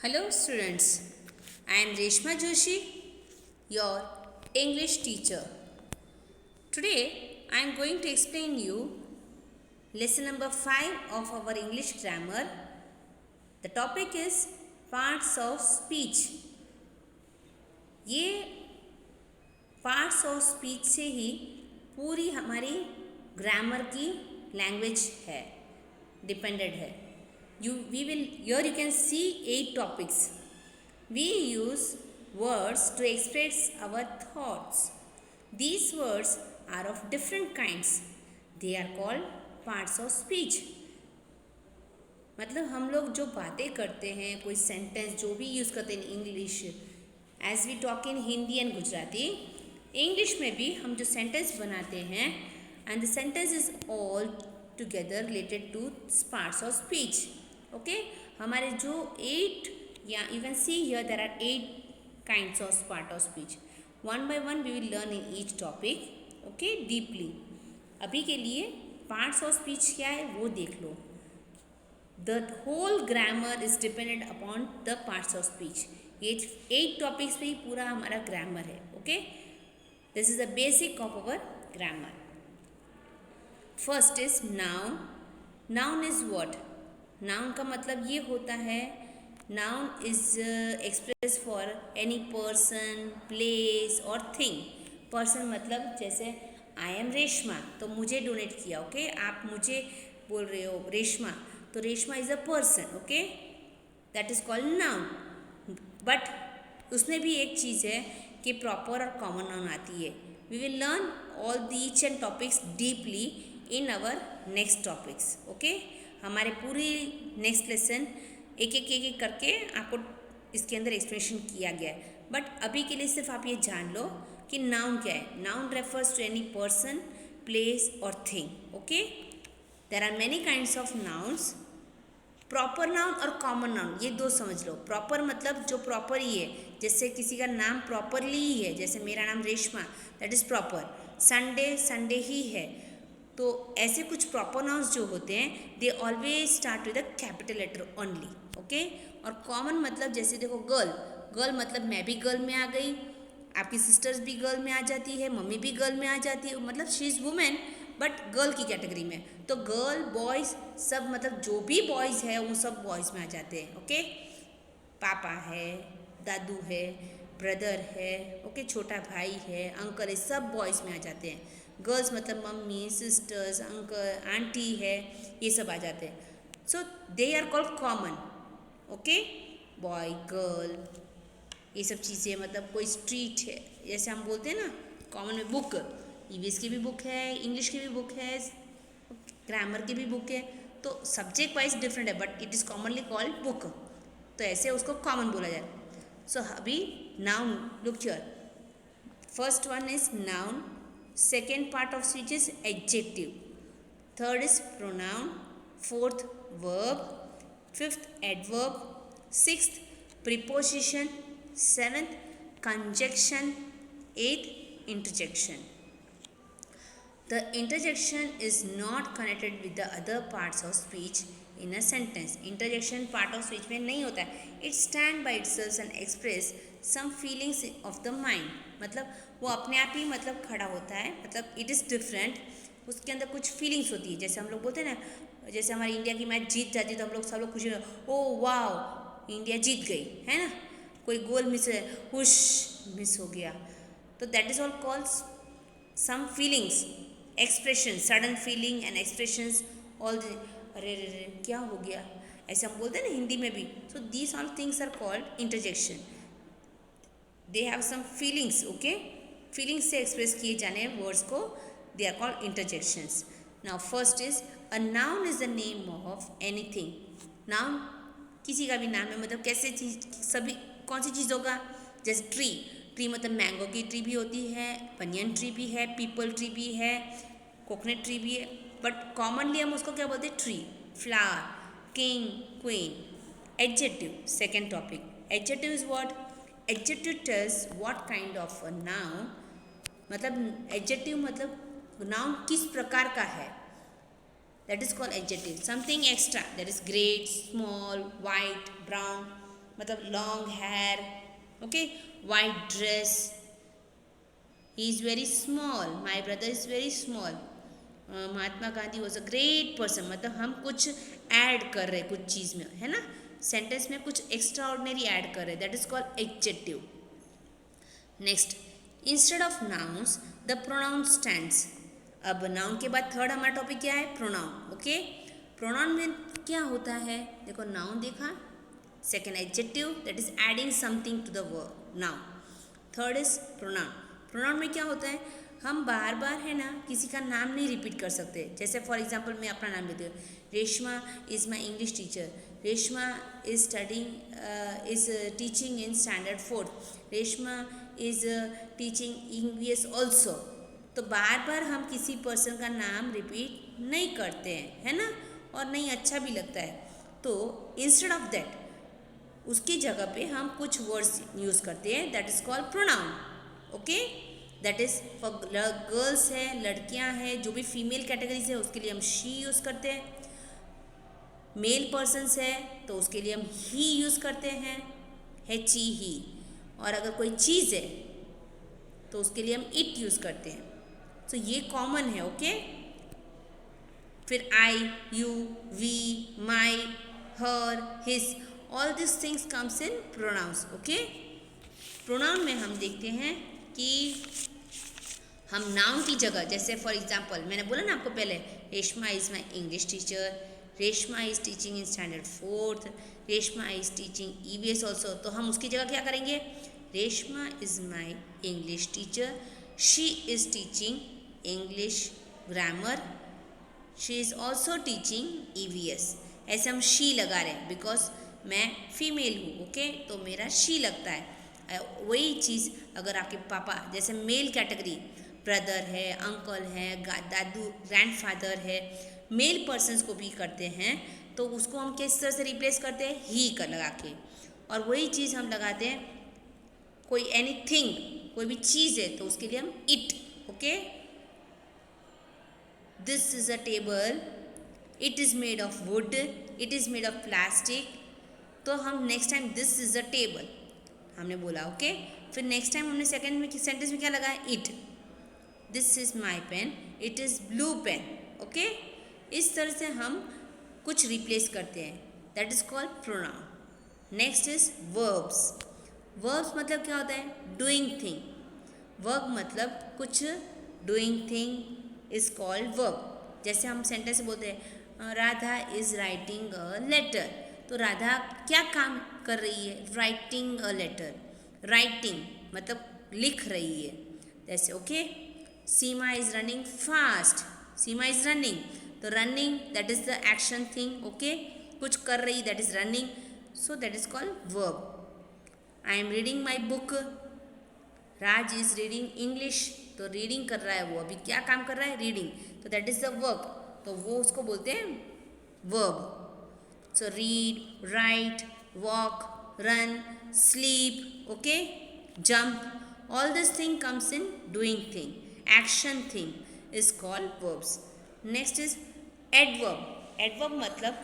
Hello students, I am Reshma Joshi, your English teacher. Today I am going to explain you lesson number 5 of our English grammar. The topic is parts of speech. ये parts of speech से ही पूरी हमारी grammar की language है, depended है. Here you can see 8 topics. We use words to express our thoughts. These words are of different kinds. They are called parts of speech. मतलब हम लोग जो बातें करते हैं, कोई सेंटेंस जो भी यूज़ करते हैं in English, as we talk in Hindi and Gujarati, English में भी हम जो सेंटेंस बनाते हैं, and the sentence is all together related to parts of speech. Okay, हमारे जो 8, या you can see here there are 8 kinds of part of speech. One by one we will learn in each topic, okay, deeply. अभी के लिए parts of speech क्या है वो देख लो. The whole grammar is dependent upon the parts of speech. ये 8 topics पे ही पूरा हमारा ग्रामर है. Okay, this is the basic of our grammar. First is noun. Noun is what? Noun का मतलब ये होता है, noun is express for any person, place और थिंग. पर्सन मतलब जैसे आई एम रेशमा, तो मुझे डोनेट किया. ओके, आप मुझे बोल रहे हो रेशमा, तो Reshma is a person. Okay, that is called noun. But उसमें भी एक चीज़ है कि प्रॉपर और कॉमन नाउन आती है. We will learn all these and topics deeply in our next topics. Okay, हमारे पूरी नेक्स्ट लेसन एक एक करके आपको इसके अंदर एक्सप्लेनेशन किया गया है. बट अभी के लिए सिर्फ आप ये जान लो कि नाउन क्या है. Noun refers to any person, place और thing. Okay, there are many kinds of nouns. Proper noun और कॉमन नाउन, ये दो समझ लो. प्रॉपर मतलब जो प्रॉपर ही है, जैसे किसी का नाम प्रॉपरली ही है, जैसे मेरा नाम Reshma, that is proper. Sunday Sunday ही है. तो ऐसे कुछ प्रॉपर नाउन्स जो होते हैं, they always start with the capital letter only. Okay, और कॉमन मतलब जैसे देखो गर्ल. गर्ल मतलब मैं भी गर्ल में आ गई, आपकी सिस्टर्स भी गर्ल में आ जाती है, मम्मी भी गर्ल में आ जाती है, मतलब she is women but girl की कैटेगरी में. तो गर्ल, बॉयज़ सब, मतलब जो भी बॉयज़ है वो सब बॉयज़ में आ जाते हैं. ओके, पापा है, दादू है, ब्रदर है, ओके, छोटा भाई है, अंकल है, सब बॉयज़ में आ जाते हैं. गर्ल्स मतलब मम्मी, सिस्टर्स, अंकल, आंटी है, ये सब आ जाते हैं. So they are called common. Okay, boy, girl, ये सब चीज़ें, मतलब कोई स्ट्रीट है, जैसे हम बोलते हैं ना कॉमन में. बुक, ईवीएस की भी बुक है, इंग्लिश की भी बुक है, ग्रामर की भी बुक है. तो सब्जेक्ट वाइज डिफरेंट है, but it is commonly called book. तो ऐसे उसको कॉमन बोला जाए. सो अभी noun, look here. First one is noun. Second part of speech is adjective. Third is pronoun. Fourth, verb. Fifth, adverb. Sixth, preposition. Seventh, conjunction. Eighth, interjection. The interjection is not connected with the other parts of speech in a sentence. Interjection part of speech में नहीं होता है. It stand by itself and express some feelings of the mind. मतलब वो अपने आप ही मतलब खड़ा होता है, मतलब इट इज़ डिफरेंट. उसके अंदर कुछ फीलिंग्स होती है. जैसे हम लोग बोलते हैं ना, जैसे हमारी इंडिया की मैच जीत जाती है तो हम लोग सब लोग खुशी हो, ओ वाह इंडिया जीत गई, है ना. कोई गोल मिस है, हुश मिस हो गया. तो that is all called some feelings, expression, sudden feeling and expressions. All अरे रे क्या हो गया, ऐसे हम बोलते हैं ना हिंदी में भी. So these all things are called interjection. They have some feelings. Okay, feelings से एक्सप्रेस किए जाने वर्ड्स को they are called interjections. Now first is a noun is the name of anything. Noun किसी का भी नाम है, मतलब कैसे चीज, सभी कौन सी चीज़ होगा. जैसे ट्री. ट्री मतलब मैंगो की ट्री भी होती है, बनियन ट्री भी है, पीपल ट्री भी है, कोकोनट ट्री भी है. बट कॉमनली हम उसको क्या बोलते हैं, tree. Flower, king, queen. Adjective, second topic. Adjective is what? Adjective tells what kind of a noun. मतलब एडजेक्टिव मतलब नाउन किस प्रकार का है, that is called adjective. Something extra, that is great, small, white, brown, मतलब long hair, okay, white dress, he is very small, my brother is very small, Mahatma Gandhi was a great person, मतलब हम कुछ add कर रहे कुछ चीज़ में, है ना, सेंटेंस में कुछ एक्स्ट्रा ऑर्डिनरी ऐड कर रहे, that is called adjective. Next, instead of nouns the pronoun stands. अब नाउन के बाद थर्ड हमारा टॉपिक क्या है, प्रोनाउन, ओके। प्रोनाउन में क्या होता है, देखो नाउन देखा, second adjective that is adding something to the word noun, third is pronoun. Pronoun में क्या होता है, हम बार बार है ना किसी का नाम नहीं रिपीट कर सकते, जैसे फॉर एग्जांपल मैं अपना नाम लेती हूँ, Reshma is my English teacher, Reshma is studying is teaching in standard fourth, Reshma is teaching English also. तो बार बार हम किसी पर्सन का नाम रिपीट नहीं करते हैं, है ना, और नहीं अच्छा भी लगता है। तो इंस्टेड ऑफ दैट उसकी जगह पे हम कुछ वर्ड्स यूज़ करते हैं, that is called pronoun, okay. That is for girls है, लड़कियां हैं, जो भी फीमेल कैटेगरी से उसके लिए हम शी यूज़ करते हैं, मेल पर्सन्स है तो उसके लिए हम ही यूज़ करते हैं, एच ई ही, और अगर कोई चीज़ है तो उसके लिए हम इट यूज़ करते हैं। तो ये कॉमन है, ओके। फिर I, you, we, my, her, his, all this things comes in pronouns, okay. Pronoun में हम देखते हैं कि हम नाउन की जगह, जैसे फॉर एग्जांपल मैंने बोला ना आपको पहले, Reshma is my English teacher, Reshma is teaching in standard fourth, Reshma is teaching EVS also, तो हम उसकी जगह क्या करेंगे, Reshma is my English teacher, she is teaching English grammar, she is also teaching EVS. ऐसे हम शी लगा रहे हैं बिकॉज मैं फीमेल हूँ, ओके, तो मेरा शी लगता है। वही चीज़ अगर आपके पापा, जैसे मेल कैटेगरी, ब्रदर है, अंकल है, दादू, ग्रैंडफादर है, मेल पर्सन्स को भी करते हैं, तो उसको हम किस तरह से रिप्लेस करते हैं, ही कर लगा के। और वही चीज़ हम लगाते हैं कोई एनीथिंग, कोई भी चीज़ है तो उसके लिए हम it, okay. This is a table, it is made of wood, it is made of plastic, तो हम next time this is a table हमने बोला, ओके। फिर नेक्स्ट टाइम हमने सेकेंड में सेंटेंस में क्या लगाया, it, this is my pen, it is blue pen, okay. इस तरह से हम कुछ रिप्लेस करते हैं, that is called pronoun. Next is verbs. Verbs मतलब क्या होता है, डूइंग थिंग, वर्ब मतलब कुछ, doing thing is called verb. जैसे हम सेंटेंस से बोलते हैं Radha is writing a letter, तो राधा क्या काम कर रही है, राइटिंग अ लेटर, राइटिंग मतलब लिख रही है, जैसे okay. Seema is running fast, Seema is running, तो running that is the action thing, okay, कुछ कर रही that is running, so that is called verb. I am reading my book, Raj is reading English, तो रीडिंग कर रहा है वो, अभी क्या काम कर रहा है, रीडिंग, तो दैट इज़ द वर्ब, तो वो उसको बोलते हैं verb. So read, right, walk, run, sleep, okay, jump, all this thing comes in doing thing, action thing is called verbs. Next is adverb. Adverb मतलब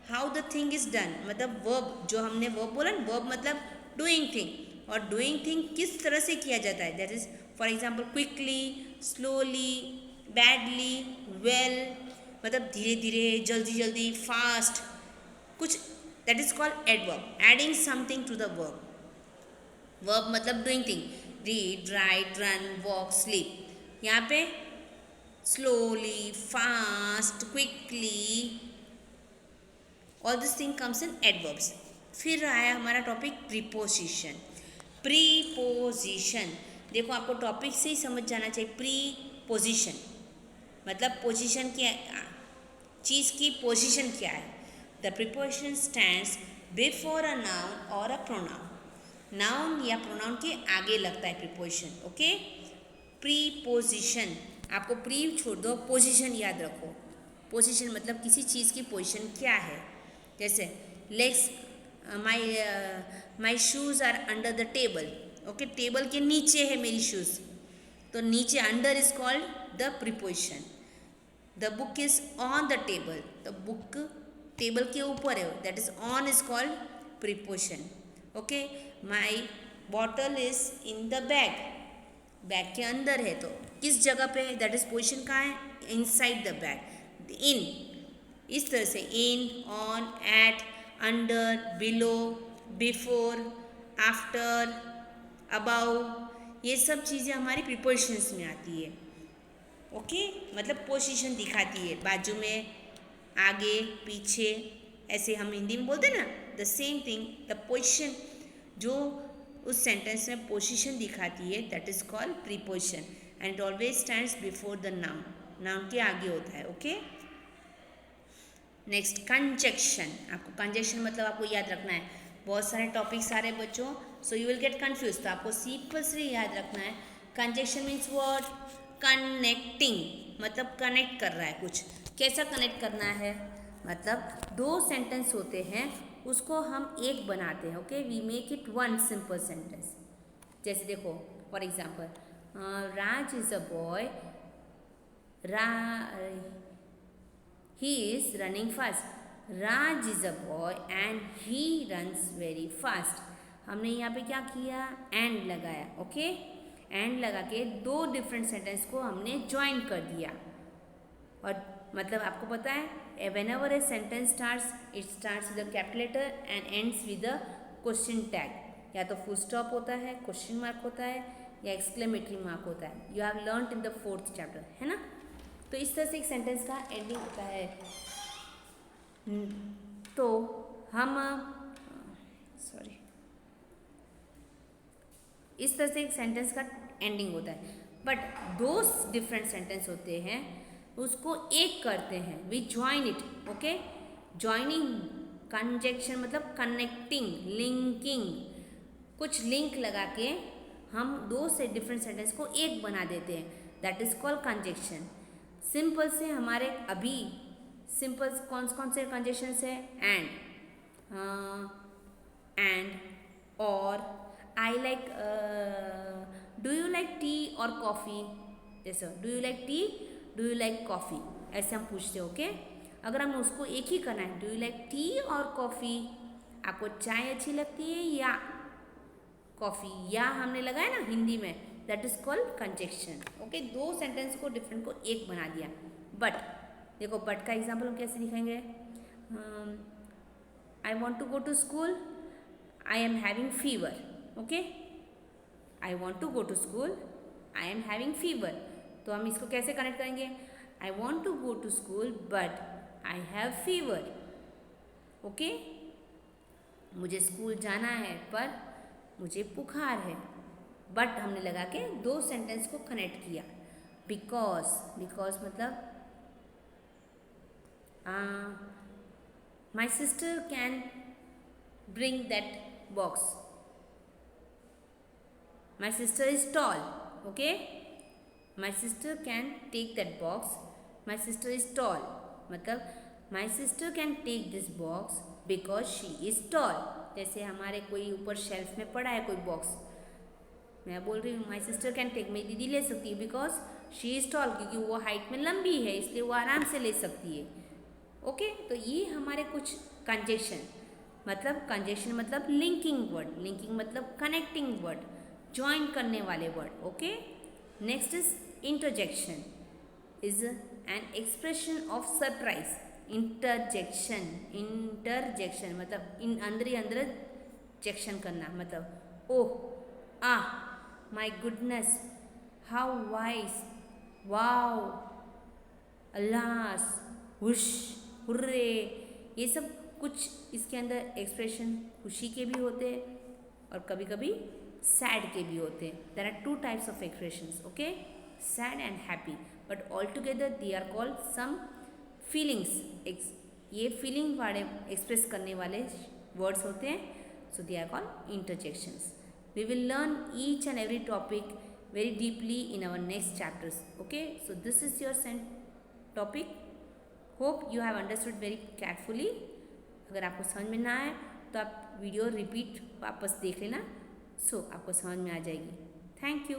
how the thing is done, मतलब verb जो हमने verb बोला ना, verb मतलब doing thing, और doing thing किस तरह से किया जाता है, that is for example quickly, slowly, badly, well, मतलब धीरे धीरे, जल्दी जल्दी, fast, कुछ, that is called adverb, adding something to the verb. Verb मतलब doing thing, read, right, run, walk, sleep, यहाँ पे slowly, fast, quickly, all this thing comes in adverbs. फिर आया हमारा टॉपिक प्रीपोजिशन। प्रीपोजिशन देखो आपको टॉपिक से ही समझ जाना चाहिए, प्रीपोजिशन मतलब पोजीशन क्या, चीज़ की पोजीशन क्या है। The preposition stands before a noun और अ प्रोनाउन, नाउन या प्रोनाउन के आगे लगता है प्रीपोजिशन, ओके। प्रीपोजिशन, आपको प्री छोड़ दो, पोजीशन याद रखो। पोजीशन मतलब किसी चीज़ की पोजीशन क्या है, जैसे legs, my shoes are under the table, okay, table के नीचे है मेरी शूज़, तो नीचे under is called the preposition. The book is on the table, the book table के ऊपर है, that is on is called preposition. Okay, my bottle is in the bag, bag के अंदर है, तो किस जगह पे है, दैट इज पोजिशन कहाँ है, इनसाइड द बैग, इन, इस तरह से in, on, at, under, below, before, after, about, ये सब चीज़ें हमारी प्रीपोजिशंस में आती है। ओके, मतलब पोजीशन दिखाती है, बाजू में, आगे, पीछे, ऐसे हम हिंदी में बोलते हैं ना, the same thing, the position जो उस सेंटेंस में पोजीशन दिखाती है, that is called preposition and it always stands before the noun, noun के आगे होता है। Okay, next conjunction. आपको कंजक्शन मतलब आपको याद रखना है, बहुत सारे टॉपिक्स आ रहे हैं बच्चों, so you will get confuse, तो आपको सिंपल से याद रखना है। कंजक्शन मीन्स व्हाट, कनेक्टिंग, मतलब कनेक्ट कर रहा है कुछ। कैसा कनेक्ट करना है, मतलब दो सेंटेंस होते हैं उसको हम एक बनाते हैं। Okay, we make it one simple sentence. जैसे देखो, for example, Raj is a boy, he is running fast. Raj is a boy and he runs very fast. हमने यहाँ पे क्या किया, एंड लगाया। ओके, एंड लगा के दो डिफरेंट सेंटेंस को हमने ज्वाइन कर दिया। और मतलब आपको पता है, whenever a sentence starts, it starts with a capital letter and ends with a question tag. या तो फुल स्टॉप होता है, क्वेश्चन मार्क होता है, या एक्सक्लेमेटरी मार्क होता है। You have learned in the 4th chapter, है ना। तो इस तरह से एक सेंटेंस का एंडिंग होता है। तो हम सॉरी इस तरह से एक सेंटेंस का एंडिंग होता है, बट दो डिफरेंट सेंटेंस होते हैं, उसको एक करते हैं, we join it. Okay, joining, conjunction मतलब कनेक्टिंग, लिंकिंग, कुछ लिंक लगा के हम दो से डिफरेंट सेंटेंस को एक बना देते हैं, that is called conjunction. Simple से हमारे अभी सिंपल कौन से कंजक्शंस है, एंड, और, I like, do you like T और कॉफ़ी, जैसे do you like T, do you like coffee, ऐसे हम पूछते हैं। ओके, अगर हम उसको एक ही करना है, डू यू लाइक टी और कॉफ़ी, आपको चाय अच्छी लगती है या कॉफ़ी, या हमने लगाया ना हिंदी में, that is called conjunction. Okay, दो सेंटेंस को डिफरेंट को एक बना दिया। बट देखो, बट का एग्जाम्पल हम कैसे दिखाएंगे, I want to go to school, I am having fever. Okay, I want to go to school, I am having fever, तो हम इसको कैसे कनेक्ट करेंगे, I want to go to school but I have fever. Okay, मुझे school जाना है पर मुझे बुखार है, बट हमने लगा के दो सेंटेंस को कनेक्ट किया। बिकॉज, बिकॉज मतलब my sister can bring that box, my sister is tall. Okay, my sister can take that box, my sister is tall, मतलब my sister can take this box because she is tall. जैसे हमारे कोई ऊपर shelf में पड़ा है कोई box, मैं बोल रही हूँ माई सिस्टर कैन टेक, मेरी दीदी ले सकती है बिकॉज शी इज़ टॉल, क्योंकि वो हाइट में लंबी है इसलिए वो आराम से ले सकती है। ओके, तो ये हमारे कुछ कंजक्शन, मतलब कंजक्शन मतलब लिंकिंग वर्ड, लिंकिंग मतलब कनेक्टिंग वर्ड, ज्वाइन करने वाले word. Okay, next is interjection, is an expression of surprise. Interjection, interjection मतलब इन अंदर ही अंदर जेक्शन करना, मतलब oh, ah, my goodness, how wise, wow, alas, hush, hurray, ये सब कुछ इसके अंदर एक्सप्रेशन खुशी के भी होते हैं और कभी कभी सैड के भी होते हैं। There are two types of expressions, okay, sad and happy, but all together they are called some feelings. ये फीलिंग वाले एक्सप्रेस करने वाले वर्ड्स होते हैं, so they are called interjections. We will learn each and every topic very deeply in our next chapters. Okay, so this is your topic. Hope you have understood very carefully. अगर आपको समझ में ना आए तो आप वीडियो रिपीट वापस देख लेना, सो आपको समझ में आ जाएगी। Thank you.